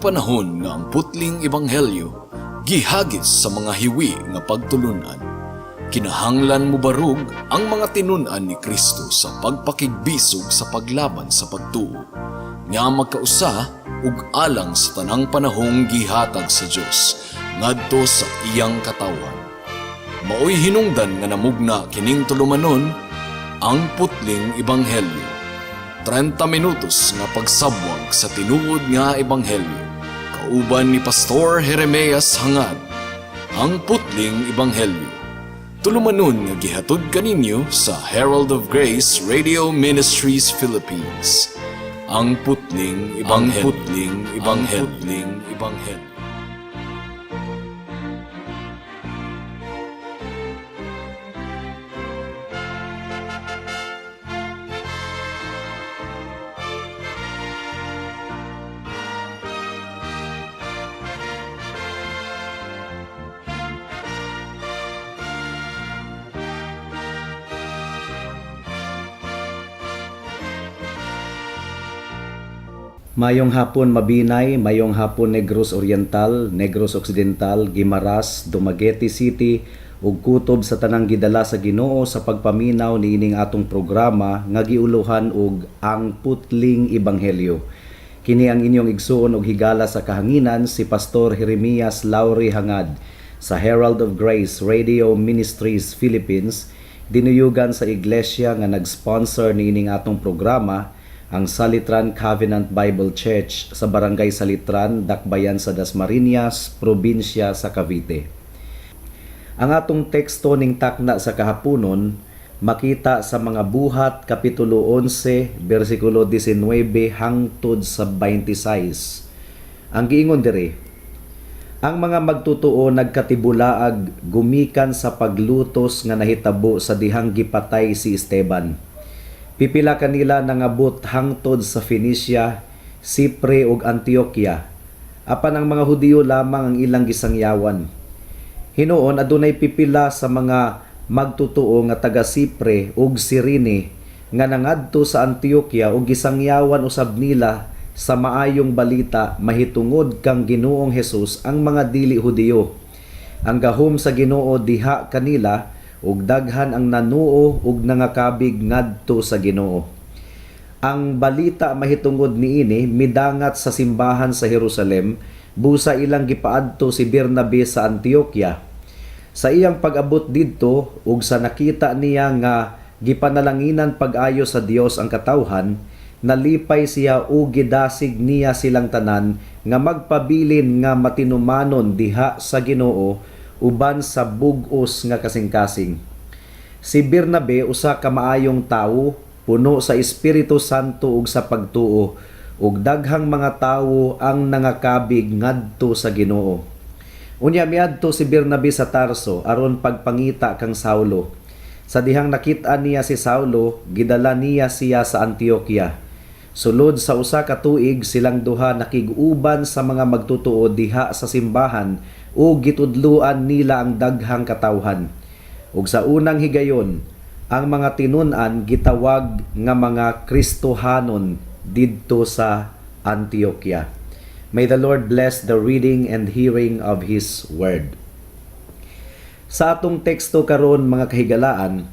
panahon nga ang putling ebanghelyo gihagis sa mga hiwi nga pagtulunan. Kinahanglan mo barug ang mga tinunan ni Kristo sa pagpakigbisog sa paglaban sa pagtuo, nga magkausa ug alang sa tanang panahong gihatag sa Dios ngadto sa iyang katawan. Maoy hinungdan nga namugna kining tulumanon ang putling ebanghelyo. 30 minutos nga pagsabwag sa tinuod nga ebanghelyo. Kauban ni Pastor Jeremias Hangad, ang putling ebanghelyo. Tulumanon nga gihatod kaninyo sa Herald of Grace Radio Ministries Philippines. Ang putling ebanghelyo. Ang putling ebanghelyo. Mayong hapon Mabinay, mayong hapon Negros Oriental, Negros Occidental, Guimaras, Dumaguete City ug kutob sa tanang gidala sa Ginoo sa pagpaminaw niining atong programa nga giuluhan og ang putling ebanghelyo. Kini ang inyong igsuon og higala sa kahanginan si Pastor Jeremias Lauri Hangad sa Herald of Grace Radio Ministries Philippines, dinuyugan sa iglesia nga nag-sponsor niining atong programa, ang Salitran Covenant Bible Church sa Barangay Salitran, Dakbayan sa Dasmariñas, probinsya sa Cavite. Ang atong teksto ning takna sa kahaponon makita sa mga Buhat kapitulo 11 bersikulo 19 hangtod sa 26. Ang giingon diri: ang mga magtutuo nagkatibulaag gumikan sa paglutos nga nahitabo sa dihang gipatay si Esteban. Pipila kanila nangabot hangtod sa Phoenicia, Sipre ug Antioquia. Apan ang mga Hudiyo lamang ang ilang gisangyawan. Hinuon adunay pipila sa mga magtutuo nga taga Sipre ug Cirene nga nangadto sa Antioquia ug gisangyawan usab nila sa maayong balita mahitungod kang Ginoong Hesus ang mga dili Hudiyo. Ang gahom sa Ginoo diha kanila ug daghan ang nanuo ug nangakabig ngadto sa Ginoo. Ang balita mahitungod niini midangat sa simbahan sa Jerusalem, busa ilang gipaadto si Bernabe sa Antioquia. Sa iyang pag-abot didto ug sa nakita niya nga gipanalanginan pag-ayo sa Dios ang katawhan, nalipay siya ug gidasig niya silang tanan nga magpabilin nga matinumanon diha sa Ginoo uban sa bug-os nga kasing-kasing. Si Bernabe usa ka maayong tawo, puno sa Espiritu Santo ug sa pagtuo, ug daghang mga tawo ang nangakabig ngadto sa Ginoo. Unya miadto si Bernabe sa Tarso aron pagpangita kang Saulo. Sa dihang nakit-an niya si Saulo, gidala niya siya sa Antioquia. Sulod sa usa ka tuig silang duha nakig-uban sa mga magtutuo diha sa simbahan ug gitudluan nila ang daghang katawhan. Ug sa unang higayon, ang mga tinun-an gitawag nga mga Kristohanon didto sa Antioquia. May the Lord bless the reading and hearing of His Word. Sa atong teksto karon mga kahigalaan,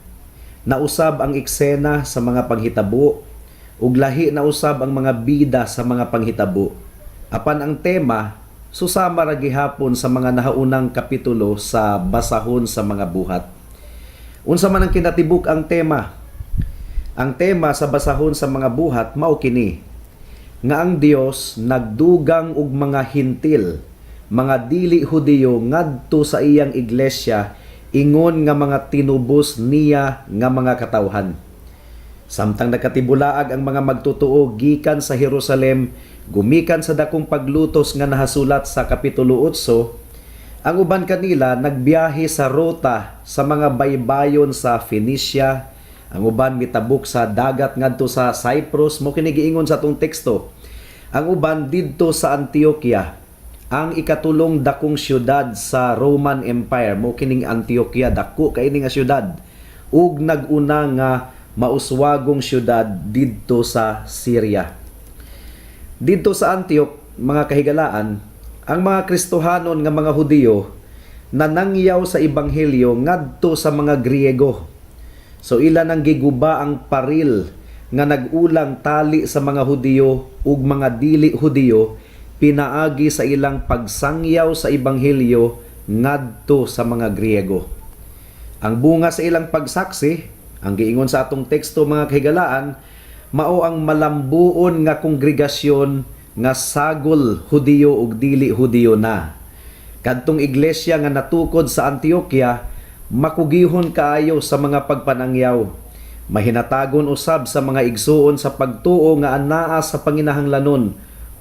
nausab ang eksena sa mga panghitabo ug lahi na usab ang mga bida sa mga panghitabo. Apan ang tema susama ra gihapon sa mga nahaunang kapitulo sa basahon sa mga buhat. Unsa man ang kinatibuk ang tema? Ang tema sa basahon sa mga buhat mao kini nga ang Dios nagdugang og mga hintil, mga dili Hudiyo ngadto sa iyang iglesia ingon nga mga tinubos niya nga mga katawhan. Samtang nakatibulaag ang mga magtutuo gikan sa Jerusalem, gumikan sa dakong paglutos nga nahasulat sa kapitulo 8, ang uban kanila nagbiyahe sa ruta sa mga baybayon sa Phoenicia, ang uban mitabok sa dagat ngadto sa Cyprus, mo kini giingon sa atong teksto. Ang uban didto sa Antioquia, ang ikatulong dakong syudad sa Roman Empire, mo kining Antioquia, dako kay ini nga syudad, ug naguna nga mauswagong syudad didto sa Syria. Didto sa Antioch, mga kahigalaan, ang mga Kristohanon nga mga Hudiyo nanangyaw sa ebanghelyo ngadto sa mga Griego. So ila nang giguba ang paril nga nagulang tali sa mga Hudiyo ug mga dili Hudiyo pinaagi sa ilang pagsangyaw sa ebanghelyo ngadto sa mga Griego. Ang bunga sa ilang pagsaksi, ang giingon sa atong teksto mga kahigalaan, mao ang malambuon nga kongregasyon nga sagol Hudiyo ug dili Hudiyo na. Kadtong iglesia nga natukod sa Antioquia, makugihon kaayo sa mga pagpanangyaw. Mahinatagon usab sa mga igsuon sa pagtuo nga anaa sa panginahanglanon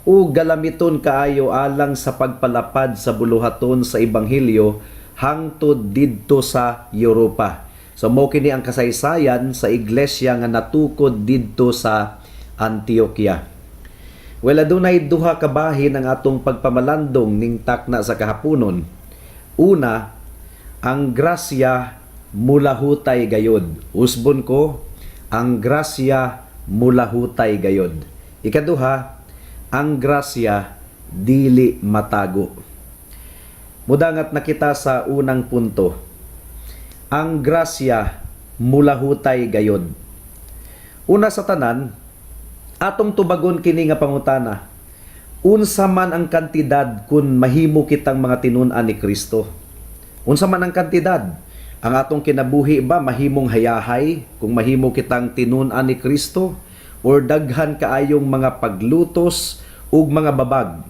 ug galamiton kaayo alang sa pagpalapad sa buluhaton sa ebanghelyo hangtod didto sa Europa. So mao kini ang kasaysayan sa iglesia nga natukod didto sa Antioquia. Well, adunay duha ka bahin ang atong pagpamalandong ning takna sa kahaponon. Una, ang grasya mulahutay gayod. Usbon ko, ang grasya mulahutay gayod. Ikaduha, ang grasya dili matago. Mudangat na kita sa unang punto. Ang grasya mulahutay gayod. Una sa tanan, atong tubagon kini nga pangutana. Unsa man ang kantidad kun mahimo kitang mga tinun-an ni Kristo? Unsa man ang kantidad? Ang atong kinabuhi ba mahimong hayahay kung mahimo kitang tinun-an ni Kristo? Or daghan kaayong mga paglutos ug mga babag?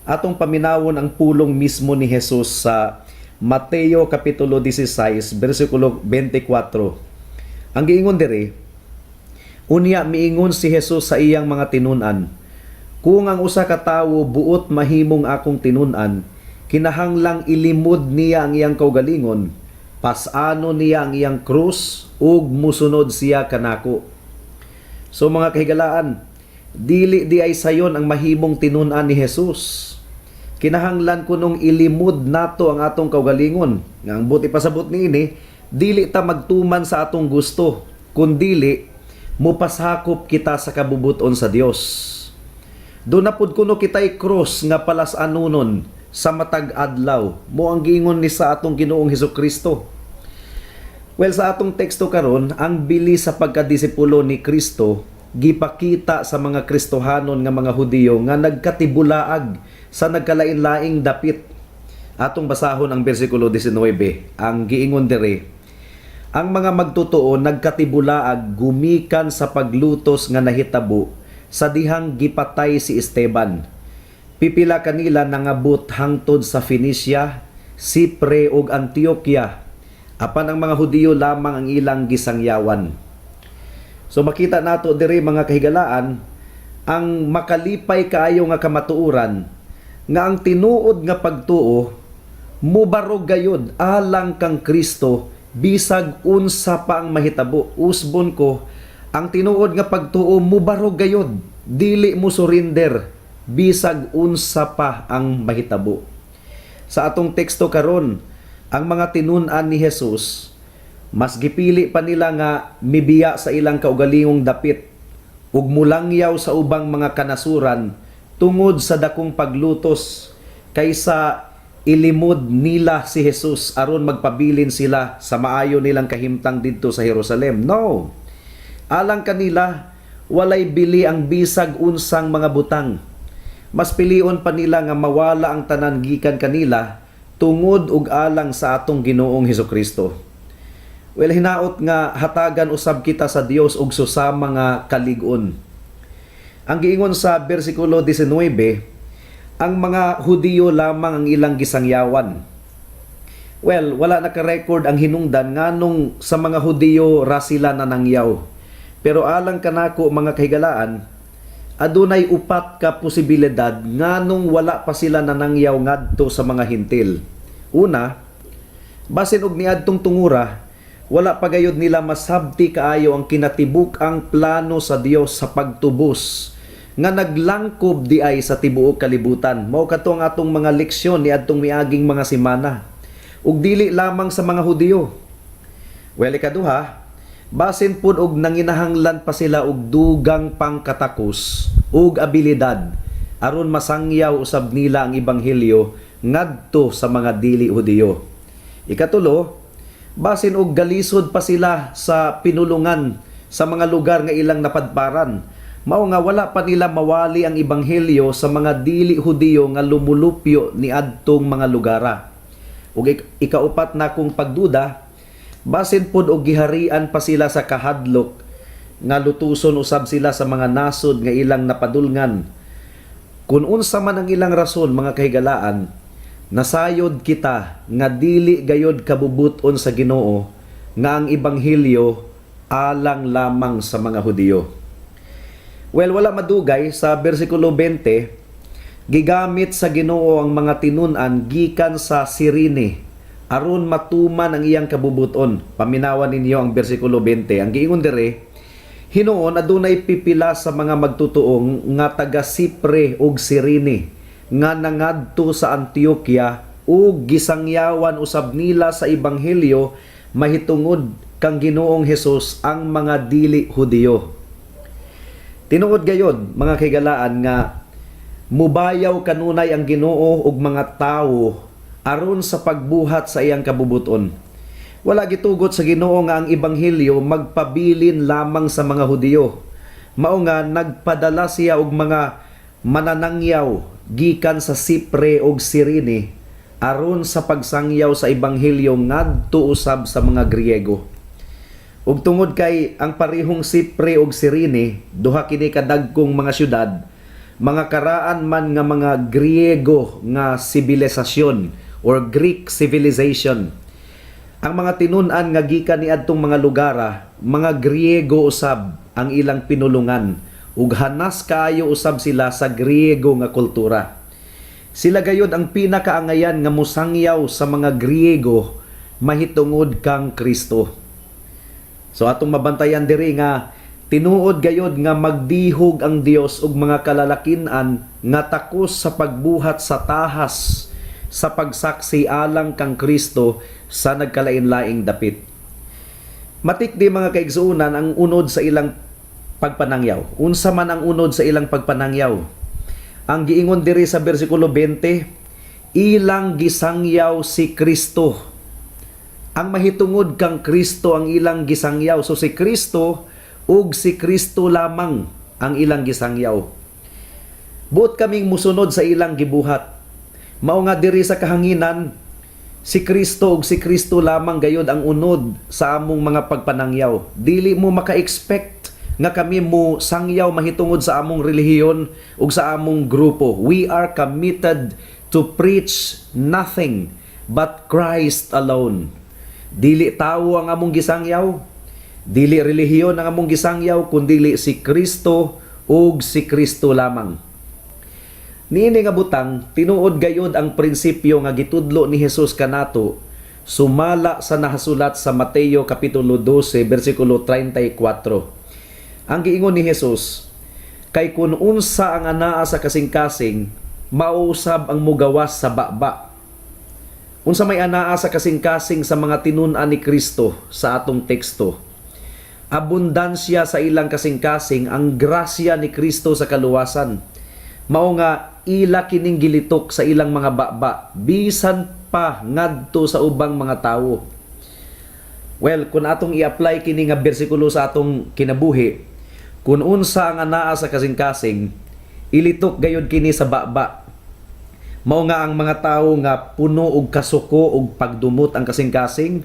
Atong paminawon ang pulong mismo ni Jesus sa Mateo Kapitulo 16, versikulo 24. Ang giingon diri, unya miingon si Jesus sa iyang mga tinun-an, kung ang usa ka tawo buot mahimong akong tinun-an, kinahanglang ilimod niya ang iyang kaugalingon, pasano niya ang iyang krus, ug musunod siya kanako. So mga kahigalaan, dili di ay sayon ang mahimong tinun-an ni Jesus. Kinahanglan kunong ilimod nato ang atong kaugalingon. Nga ang buti pasabot niini, dili ta magtuman sa atong gusto, kundili mupasakop kita sa kabubuton sa Dios. Doon na pud kuno kitay cross nga palas-anunon sa matag adlaw. Mo ang giingon ni sa atong Ginoong Hesukristo. Well, sa atong teksto karon, ang bilis sa pagkadisipulo ni Kristo gipakita sa mga Kristohanon nga mga Hudiyo nga nagkatibulaag sa nagkalain-laing dapit. Atong basahon ang bersikulo 19. Ang giingon diri, ang mga magtotoo nagkatibulaag gumikan sa paglutos nga nahitabo sa dihang gipatay si Esteban. Pipila kanila nangabot hangtod sa Phoenicia, Sipre ug Antioquia. Apan ang mga Hudiyo lamang ang ilang gisangyawan. So makita nato diri mga kahigalaan, ang makalipay kaayo nga kamatuoran nga ang tinuod nga pagtuo mubarog gayud alang kang Kristo bisag unsa pa ang mahitabo. Usbon ko, ang tinuod nga pagtuo mubarog gayud, dili mo surrender bisag unsa pa ang mahitabo. Sa atong teksto karon, ang mga tinun-an ni Jesus mas gipili pa nila nga mibiya sa ilang kaugalingong dapit ug mulangyaw sa ubang mga kanasuran tungod sa dakong paglutos kaysa ilimod nila si Jesus aron magpabilin sila sa maayo nilang kahimtang didto sa Jerusalem. No. Alang kanila walay bili ang bisag unsang mga butang. Mas pilion pa nila nga mawala ang tanan gikan kanila tungod ug alang sa atong Ginoong Hesukristo. Well, hinaot nga hatagan usab kita sa Dios og susama nga kalig-on. Ang giingon sa bersikulo 19, ang mga Hudiyo lamang ang ilang gisangyawan. Well, wala naka-record ang hinungdan nganong sa mga Hudiyo ra sila nanangyaw. Pero alang kanako mga kahigalaan, adunay upat ka posibilidad nganong wala pa sila nanangyaw ngadto sa mga Hintil. Una, basin og niadtong tungura, wala pa gayud nila masabti kaayo ang kinatibuk ang plano sa Dios sa pagtubos nga naglangkob di ay sa tibuok kalibutan. Mao kadto ang atong mga leksyon ni adtong miaging mga semana. Ug dili lamang sa mga Hudiyo. Well, ikaduha, basin pud og nanginahanglan pa sila og dugang pangkatakos ug abilidad aron masangyaw usab nila ang ebanghelyo ngadto sa mga dili Hudiyo. Ikatulo, basin og galisod pa sila sa pinulungan sa mga lugar nga ilang napadparan. Mao nga wala pa nila mawali ang ebanghelyo sa mga dili Hudiyo nga lumulupyo ni adtong mga lugara. Ug ikaupat na kong pagduda, basin pod og giharian pa sila sa kahadlok nga lutuson usab sila sa mga nasod nga ilang napadulngan. Kung unsa man ang ilang rason, mga kahigalaan, nasayod kita nga dili gayod kabubuton sa Ginoo nga ang ebanghelyo alang lamang sa mga Hudiyo. Well, wala madugay sa bersikulo 20, gigamit sa Ginoo ang mga tinun-an gikan sa Sirene aron matuman ang iyang kabubuton. Paminawan ninyo ang bersikulo 20. Ang giingon dire, hinuon adunay pipila sa mga magtutuong nga taga Sipre ug Sirene nga nangadto sa Antioquia ug gisangyawan usab nila sa ebanghelyo mahitungod kang Ginoong Hesus ang mga dili Hudiyo. Tinuod gayod, mga kaigalaan, nga mubayaw kanunay ang Ginoo ug mga tawo aron sa pagbuhat sa iyang kabubuton. Wala gitugot sa Ginoo nga ang ebanghelyo magpabilin lamang sa mga Hudiyo. Mao nga nagpadala siya og mga mananangyaw gikan sa Sipre ug Sirene aron sa pagsangyaw sa ebanghelyo ngadto usab sa mga Griego. Ug tungod kay ang parehong Sipre ug Sirene, duha kini kadagkong mga syudad, mga karaan man nga mga Griego nga sibilisasyon or Greek civilization. Ang mga tinun-an nga gikan niadtong mga lugara, mga Griego usab ang ilang pinulungan ug hanas kaayo usab sila sa Griego nga kultura. Sila gayud ang pinakaangayan nga musangyaw sa mga Griego mahitungod kang Kristo. So atong mabantayan diri nga tinuod gayod nga magdihog ang Dios og mga kalalakin-an nga takos sa pagbuhat sa tahas sa pagsaksi alang kang Kristo sa nagkalain-laing dapit. Matik di mga kaigsuunan ang unod sa ilang pagpanangyaw. Unsa man ang unod sa ilang pagpanangyaw? Ang giingon diri sa bersikulo 20, ilang gisangyaw si Kristo. Ang mahitungod kang Kristo ang ilang gisangyaw. So si Kristo ug si Kristo lamang ang ilang gisangyaw. Buot kaming musunod sa ilang gibuhat. Mao nga diri sa kahanginan, si Kristo ug si Kristo lamang gayod ang unod sa among mga pagpanangyaw. Dili mo maka-expect nga kami mo sangyaw mahitungod sa among relihiyon ug sa among grupo. We are committed to preach nothing but Christ alone. Dili tawo ang among gisangyaw, dili relihiyon ang among gisangyaw, kundi si Kristo ug si Kristo lamang. Niini nga butang, tinuod gayod ang prinsipyo nga gitudlo ni Hesus kanato, sumala sa nahasulat sa Mateo kapitulo 12 bersikulo 34. Ang giingon ni Hesus, kay kun unsa ang anaa sa kasing-kasing, mausab ang mugawas sa baba. Unsa may anaa sa kasing-kasing sa mga tinun-an ni Kristo sa atong teksto. Abundansya sa ilang kasing-kasing ang grasya ni Kristo sa kaluwasan. Mao nga ila kining gilitok sa ilang mga baba bisan pa ngadto sa ubang mga tawo. Well, kung atong i-apply kini nga bersikulo sa atong kinabuhi, kung unsa ang anaa sa kasing-kasing, ilitok gayud kini sa baba. Mao nga ang mga tawo nga puno og kasuko og pagdumot ang kasing-kasing,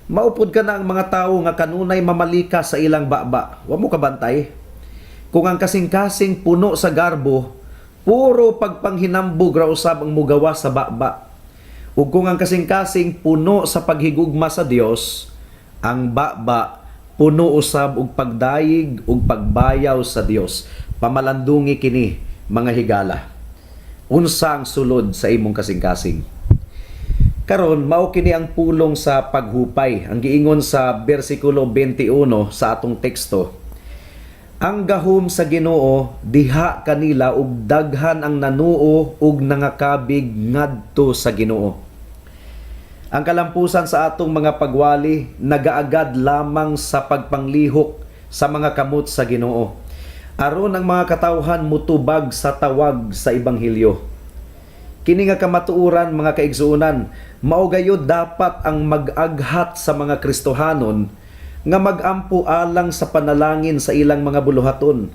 maupod ka na ang mga tawo nga kanunay mamalika sa ilang baba. Wa mo kabantay. Kung ang kasing-kasing puno sa garbo, puro pagpanghinambog ra usab ang mugawa sa baba. Ug kung ang kasing-kasing puno sa paghigugma sa Dios, ang baba puno usab og pagdayig ug pagbayaw sa Dios. Pamalandungi kini, mga higala. Unsa ang sulod sa imong kasing-kasing? Karon mao kini ang pulong sa paghupay. Ang giingon sa bersikulo 21 sa atong teksto, ang gahom sa Ginoo diha kanila ug daghan ang nanuo ug nangakabig ngadto sa Ginoo. Ang kalampusan sa atong mga pagwali nagaagad lamang sa pagpanglihok sa mga kamot sa Ginoo. aron ang mga katawhan mutubag sa tawag sa ebanghelyo. Kini nga kamatuoran mga kaigsuonan, mao gayud dapat ang mag-aghat sa mga Kristohanon nga magampo alang sa panalangin sa ilang mga buluhaton.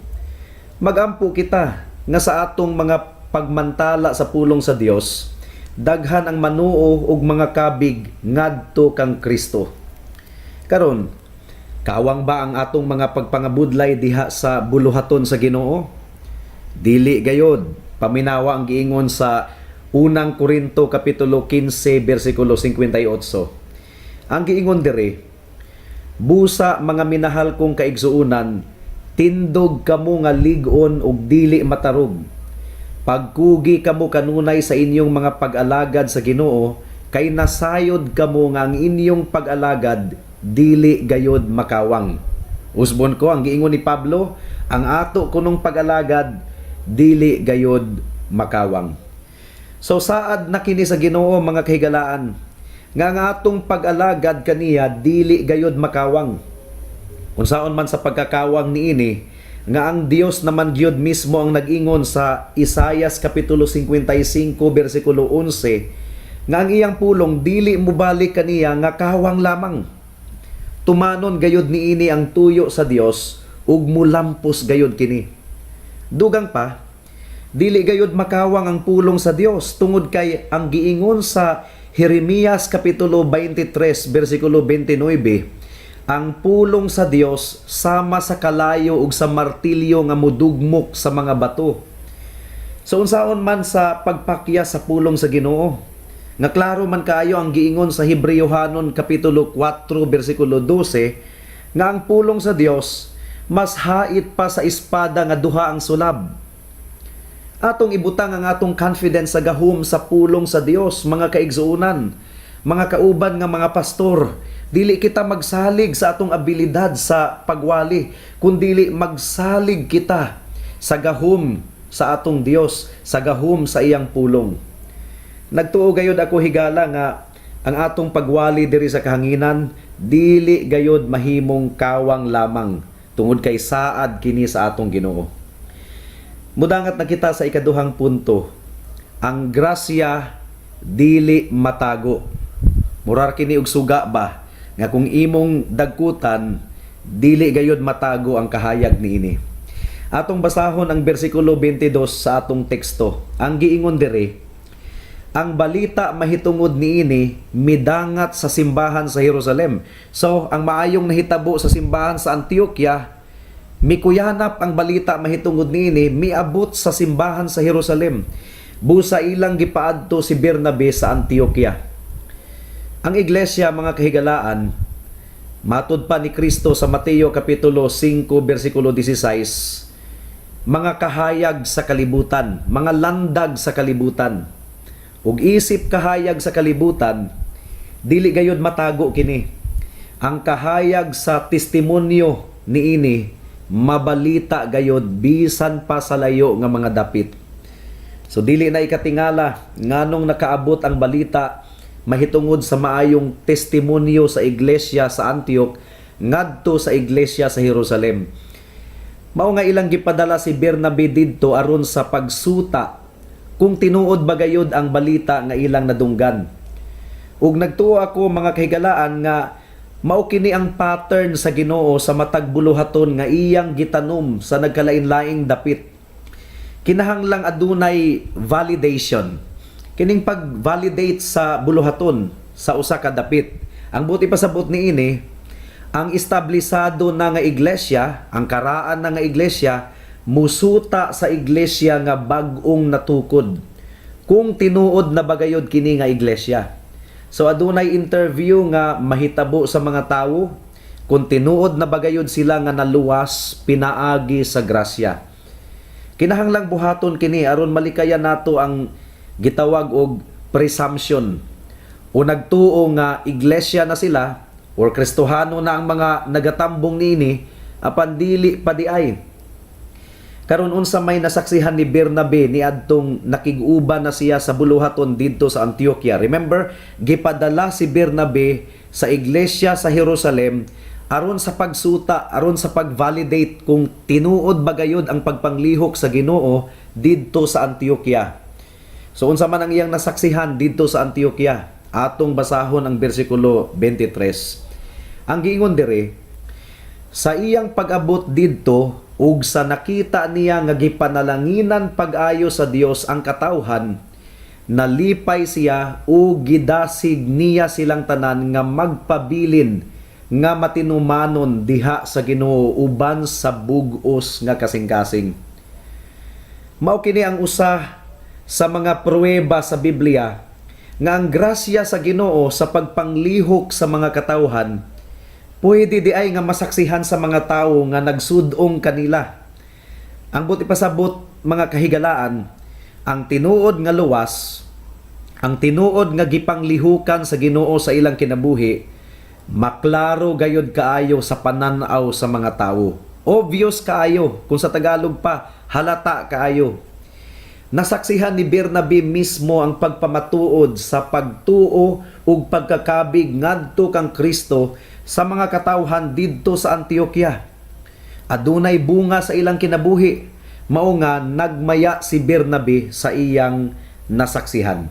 Magampo kita nga sa atong mga pagmantala sa pulong sa Dios, daghan ang manuo og mga kabig ngadto kang Kristo. Karon, kawang ba ang atong mga pagpangabudlay diha sa buluhaton sa Ginoo? Dili gayod. Paminawa ang giingon sa unang Korinto kapitulo 15 bersikulo 58. Ang giingon diri, busa mga minahal kong kaigsuunan, tindog kamo nga lig-on ug dili matarog. Pagkugi kamo kanunay sa inyong mga pag-alagad sa Ginoo, kay nasayod kamo nga ang inyong pag-alagad dili gayod makawang. Usbon ko ang giingon ni Pablo, ang ato kunong pag-alagad dili gayod makawang. So saad na kini sa Ginoo mga kahigalaan, nga ang atong pag-alagad kaniya dili gayod makawang. Unsaon man sa pagkakawang niini, nga ang Dios naman gyud mismo ang nag-ingon sa Isaias kapitulo 55 bersikulo 11, nga ang iyang pulong dili mubalik kaniya nga kawang lamang. Tumanon gayud niini ang tuyo sa Dios ug mulampos gayud kini. Dugang pa, dili gayud makawang ang pulong sa Dios tungod kay ang giingon sa Jeremias kapitulo 23 bersikulo 29, ang pulong sa Dios sama sa kalayo ug sa martilyo nga mudugmok sa mga bato. So unsaon man sa pagpakya sa pulong sa Ginoo, nga klaro man kaayo ang giingon sa Hebreyohanon kapitulo 4 bersikulo 12, nga ang pulong sa Dios mas hait pa sa espada nga duha ang sulab. Atong ibutang ang atong confidence sa gahom sa pulong sa Dios, mga kaigsuunan, mga kauban nga mga pastor. Dili kita magsalig sa atong abilidad sa pagwali, kundili magsalig kita sa gahom sa atong Dios, sa gahom sa iyang pulong. Nagtuo gayod ako higala nga ang atong pagwali diri sa kahanginan dili gayod mahimong kawang lamang tungod kay saad kini sa atong Ginoo. Mudangat na kita sa ikaduhang punto, ang grasya dili matago. Murar kini og suga ba nga kung imong dagkutan dili gayud matago ang kahayag niini. Atong basahon ang bersikulo 22 sa atong teksto. Ang giingon diri, ang balita mahitungod niini midangat sa simbahan sa Jerusalem. So ang maayong nahitabo sa simbahan sa Antioquia, mikuyanap ang balita mahitungod niini miabot sa simbahan sa Jerusalem. Busa ilang gipaadto si Bernabe sa Antioquia. Ang iglesia, mga kahigalaan, matud pa ni Kristo sa Mateo kapitulo 5 bersikulo 16, mga kahayag sa kalibutan, mga landag sa kalibutan, ug isip kahayag sa kalibutan, dili gayud matago kini. Ang kahayag sa testimonyo niini mabalita gayod bisan pa sa layo nga mga dapit. So dili na ikatingala nganong nakaabot ang balita mahitungod sa maayong testimonyo sa iglesia sa Antioch ngadto sa iglesia sa Jerusalem. Mao nga ilang gipadala si Bernabe didto aron sa pagsuta kung tinuod ba gayud ang balita nga ilang nadunggan. Ug nagtuo ako, mga kahigalaan, nga mao kini ang pattern sa Ginoo sa matag buluhaton nga iyang gitanom sa nagkalain-laing dapit. Kinahanglang adunay validation. Kining pag-validate sa buluhaton sa usa ka dapit. Ang buti pasabot niini, ang establisado na nga iglesia, ang karaan na nga iglesia, musuta sa iglesia nga bag-ong natukod. Kung tinuod na bagayod kini nga iglesia. So adunay interview nga mahitabo sa mga tawo kung tinuod na bagayod sila nga naluwas pinaagi sa grasya. Kinahanglang buhaton kini aron malikayan nato ang gitawag og presumption o nagtuo nga iglesia na sila or Kristohano na ang mga nagatambong nini apan dili pa diay. Karon unsa may nasaksihan ni Bernabe ni adtong nakig-uban na siya sa buluhaton didto sa Antioquia. Remember, gipadala si Bernabe sa iglesia sa Jerusalem aron sa pagsuta, aron sa pag-validate kung tinuod ba gayud ang pagpanglihok sa Ginoo didto sa Antioquia. So unsa man ang iyang nasaksihan didto sa Antioquia? Atong basahon ang bersikulo 23. Ang giingon dire, sa iyang pag-abot didto ug sa nakita niya nga gipanalanginan pag-ayo sa Dios ang katawhan, nalipay siya o gidasig niya silang tanan nga magpabilin nga matinumanon diha sa Ginoo uban sa bug-os nga kasing-kasing. Mao kini ang usa sa mga pruweba sa Biblia nga ang grasya sa Ginoo sa pagpanglihok sa mga katawhan pwede di ay nga masaksihan sa mga tawo nga nagsudong kanila. Ang buti pasabot mga kahigalaan, ang tinuod nga luwas, ang tinuod nga gipanglihukan sa Ginoo sa ilang kinabuhi, maklaro gayud kaayo sa pananaw sa mga tawo. Obvious kaayo, kung sa Tagalog pa, halata kaayo. Nasaksihan ni Bernabe mismo ang pagpamatuod sa pagtuo ug pagkakabig ngadto kang Kristo sa mga katawhan didto sa Antioquia. Adunay bunga sa ilang kinabuhi, mao nga nagmaya si Bernabe sa iyang nasaksihan.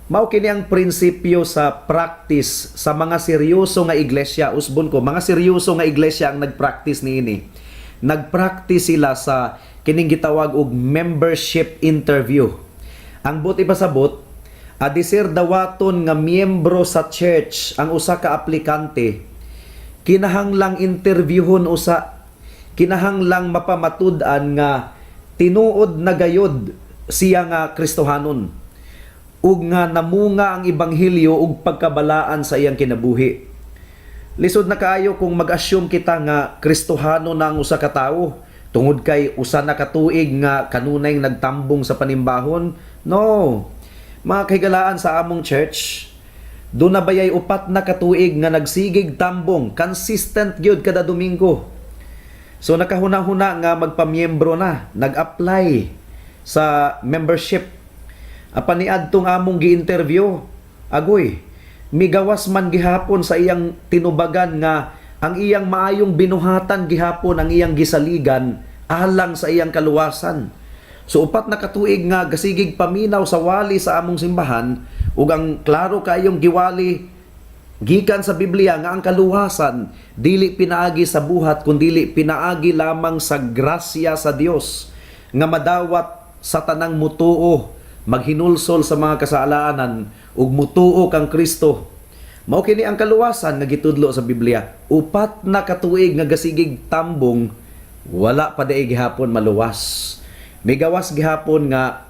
Mao kini ang prinsipyo sa practice sa mga seryoso nga iglesia. Usbon ko, mga seryoso nga iglesia ang nagpractice niini. Nagpractice sila sa kining gitawag og membership interview. Ang buti pasabot, adisir dawaton nga miyembro sa church ang usa ka aplikante, kinahanglang interviewon usa, kinahanglang mapamatud-an nga tinuod na gayod siya nga Kristohanon ug nga namunga ang ebanghelyo ug pagkabalaan sa iyang kinabuhi. Lisod na kaayo kung mag-assume kita nga Kristohano na ang usa ka tawo tungod kay usa na ka tuig nga kanunay nagtambong sa panimbahon. No. Mga kahigalaan sa among church, doon na bayay 4 na katuig nga nagsigig tambong, consistent gyud kada Domingo. So nakahuna-huna nga magpamiyembro na, nag-apply sa membership. Apan niadtong among gi-interview, agoy, migawas man gihapon sa iyang tinubagan nga ang iyang maayong binuhatan gihapon ang iyang gisaligan alang sa iyang kaluwasan. So 4 na katuig nga gasigig paminaw sa wali sa among simbahan ug ang klaro kayong giwali gikan sa Biblia nga ang kaluwasan dili pinaagi sa buhat kundi pinaagi lamang sa grasya sa Dios nga madawat sa tanang mutuo, maghinulsol sa mga kasalanan ug mutuo kang Kristo. Mao kini ang kaluwasan nga gitudlo sa Biblia. 4 na katuig nga gasigig tambong, wala pa daig gihapon maluwas. Migawas gihapon nga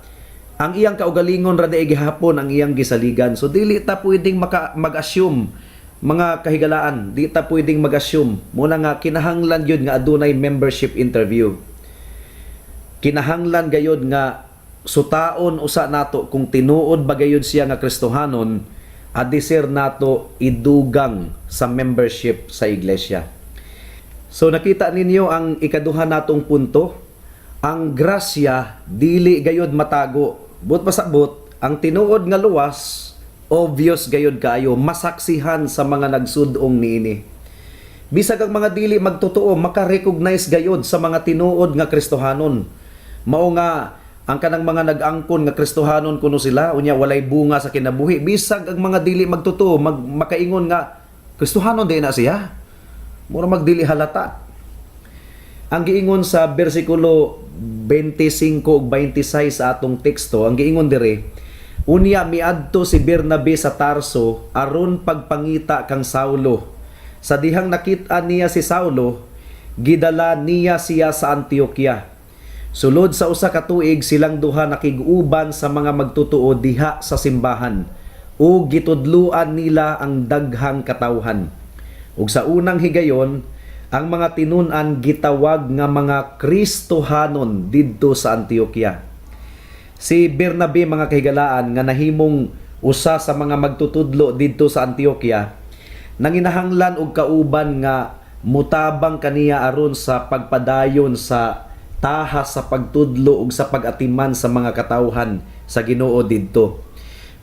ang iyang kaugalingon ra daig gihapon ang iyang gisaligan. So dili ta pwedeng mag-assume mga kahigalaan, di ta pwedeng mag-assume muna nga kinahanglan gyud nga adunay membership interview. Kinahanglan gayud nga sutaon usa nato kung tinuod ba gayud siya nga Kristohanon, adisir nato idugang sa membership sa iglesia. So nakita ninyo ang ikaduha natong punto, ang grasya dili gayud matago. But pasabot, ang tinuod nga luwas, obvious gayud kaayo, masaksihan sa mga nagsudong niini. Bisag ang mga dili magtotoo, makarecognize gayud sa mga tinuod nga Kristohanon. Mao nga ang kanang mga nag-angkon nga Kristohanon kuno sila, unya walay bunga sa kinabuhi. Bisag ang mga dili magtotoo, makaingon nga Kristohanon di na siya. Mura magdili halata. Ang giingon sa bersikulo 25 ug 26 sa atong teksto, ang giingon dire, unya miadto si Bernabe sa Tarso aron pagpangita kang Saulo. Sa dihang nakit-an niya si Saulo, gidala niya siya sa Antioquia. Sulod sa usa ka tuig silang duha nakig-uban sa mga magtutuo diha sa simbahan ug gitudluan nila ang daghang katawhan. Ug sa unang higayon, ang mga tinun-an gitawag nga mga Kristohanon didto sa Antioquia. Si Bernabe mga kahigalaan nga nahimong usa sa mga magtutudlo didto sa Antioquia, nanginahanglan og kauban nga mutabang kaniya aron sa pagpadayon sa tahas sa pagtudlo ug sa pag-atiman sa mga katawhan sa Ginoo didto.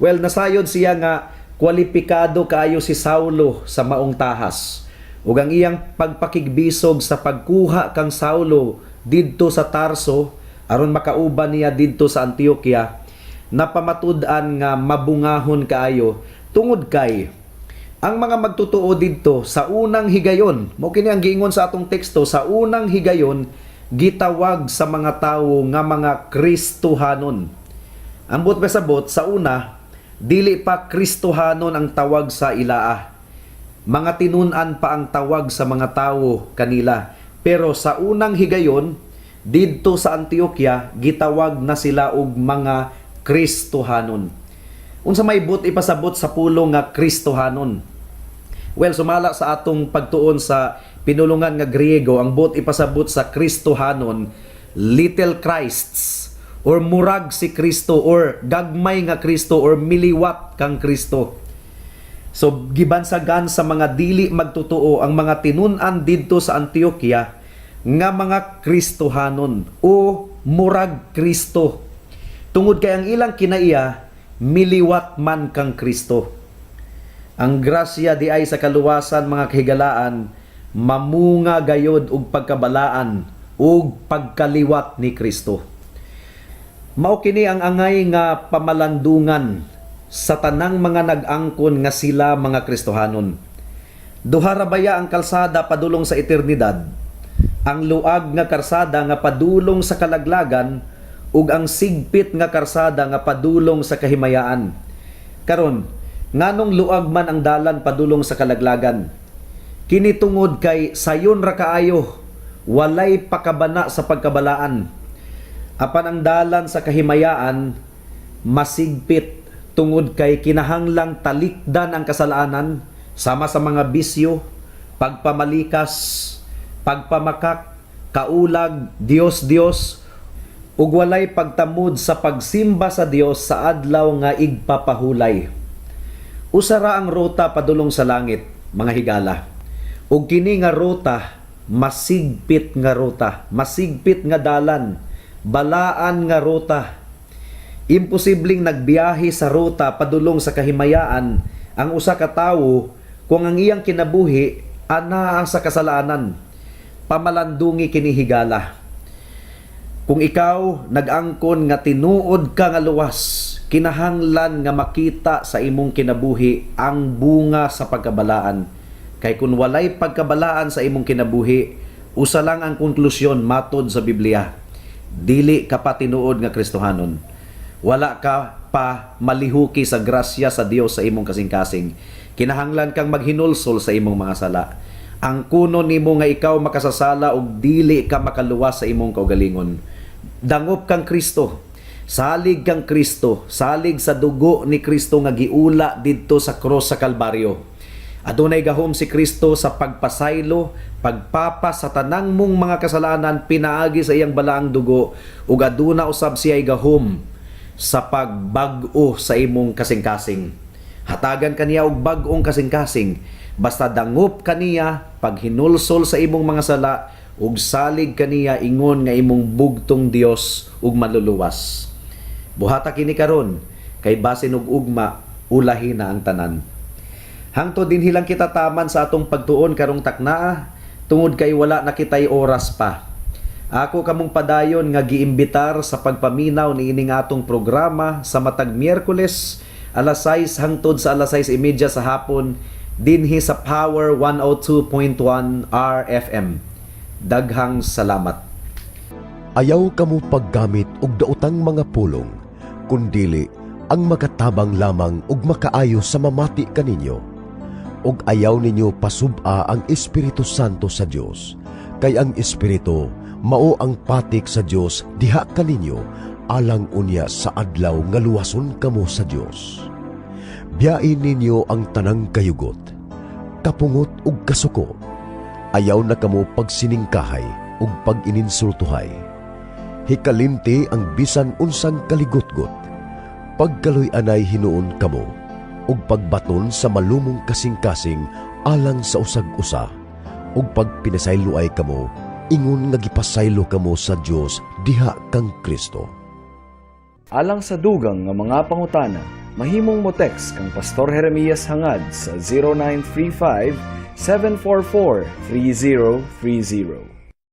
Well, nasayod siya nga kwalipikado kaayo si Saulo sa maong tahas. ug ang iyang pagpakigbisog sa pagkuha kang Saulo didto sa Tarso aron makauban niya didto sa Antioquia, napamatud-an nga mabungahon kaayo tungod kay ang mga magtutuo didto sa unang higayon, mo kini ang giingon sa atong teksto, sa unang higayon gitawag sa mga tawo nga mga Kristohanon. Ambot pasabot sa una, dili pa Kristohanon ang tawag sa ilaa. Mga tinun-an pa ang tawag sa mga tawo kanila. Pero sa unang higayon, didto sa Antioquia, gitawag na sila og mga Kristohanon. Unsa may but ipasabot sa pulong nga Kristohanon? Well, sumala sa atong pagtuon sa pinulungan nga Griego, ang but ipasabot sa Kristohanon, little Christs, or murag si Kristo, or gagmay nga Kristo, or miliwat kang Kristo. So, gibansagan sa mga dili magtutuo ang mga tinun-an didto sa Antioquia nga mga Kristohanon o murag Kristo. Tungod kay ang ilang kinaiya, miliwat man kang Kristo. Ang grasya di ay sa kaluwasan mga kahigalaan, mamunga gayod og pagkabalaan ug pagkaliwat ni Kristo. Mao kini ang angay nga pamalandungan sa tanang mga nag-angkon nga sila mga Kristohanon. Duha ra baya ang kalsada padulong sa eternidad, ang luag nga karsada nga padulong sa kalaglagan ug ang sigpit nga karsada nga padulong sa kahimayaan. Karon, nganong luag man ang dalan padulong sa kalaglagan? Kini tungod kay sayon ra kaayo, walay pakabana sa pagkabalaan. Apan ang dalan sa kahimayaan masigpit tungod kay kinahanglang talikdan ang kasalanan sama sa mga bisyo, pagpamalikas, pagpamakak, kaulag, Dios-Dios, ug walay pagtamod sa pagsimba sa Dios sa adlaw nga igpapahulay. Usara ang ruta padulong sa langit, mga higala. Ug kini nga ruta, masigpit nga ruta, masigpit nga dalan, balaan nga ruta. Imposibleng nagbiyahe sa ruta padulong sa kahimayaan ang usa ka tawo kung ang iyang kinabuhi anaa sa kasalanan. Pamalandungi kini higala. Kung ikaw nag-angkon nga tinuod ka nga luwas, kinahanglan nga makita sa imong kinabuhi ang bunga sa pagkabalaan. Kay kung walay pagkabalaan sa imong kinabuhi, usa lang ang konklusyon matod sa Biblia. Dili ka pa tinuod nga Kristohanon. Wala ka pa malihuki sa grasya sa Dios sa imong kasing-kasing. Kinahanglan kang maghinulsol sa imong mga sala. Ang kuno nimo nga ikaw makasasala ug dili ka makaluwas sa imong kaugalingon. Dangop kang Kristo. Salig kang Kristo. Salig sa dugo ni Kristo nga giula didto sa cross sa Kalbaryo. Adunay gahom si Kristo sa pagpasaylo, pagpapa sa tanang mong mga kasalanan pinaagi sa iyang balaang dugo ug aduna usab siya'y gahom sa pagbag-o sa imong kasing-kasing. Hatagan kaniya og bag-ong kasing-kasing basta dangop kaniya paghinulsol sa imong mga sala ug salig kaniya ingon nga imong bugtong Dios ug maluluwas. Buhata kini karon kay basin og ugma ulahi na ang tanan. Hangtod dinhi lang kita taman sa atong pagtuon karong taknaa tungod kay wala na kitay oras pa. Ako kamong padayon nga giimbitar sa pagpaminaw ni ining atong programa sa matag Miyerkules alas 6 hangtod sa alas 6:30 sa hapon dinhi sa Power 102.1 RFM. Daghang salamat. Ayaw kamo paggamit og daotang mga pulong, kundili ang makatabang lamang ug makaayo sa mamati kaninyo. Ug ayaw ninyo pasub-a ang Espiritu Santo sa Dios, kay ang Espiritu mao ang patik sa Dios diha kaninyo alang unya sa adlaw nga luwason kamo sa Dios. Biyain ninyo ang tanang kayugot, kapungot ug kasuko. Ayaw na kamo pagsiningkahay ug pag-ininsultuhay. Hikalimti ang bisan unsang kaligotgot. Pagkaloy-anay hinuon kamo ug pagbaton sa malumong kasing-kasing alang sa usag-usa ug pagpinasayloay kamo ingon nga gipasaylo kamo sa Dios diha kang Kristo. Alang sa dugang nga mga pangutana, mahimong mo text kang Pastor Jeremias hangad sa 744-3030.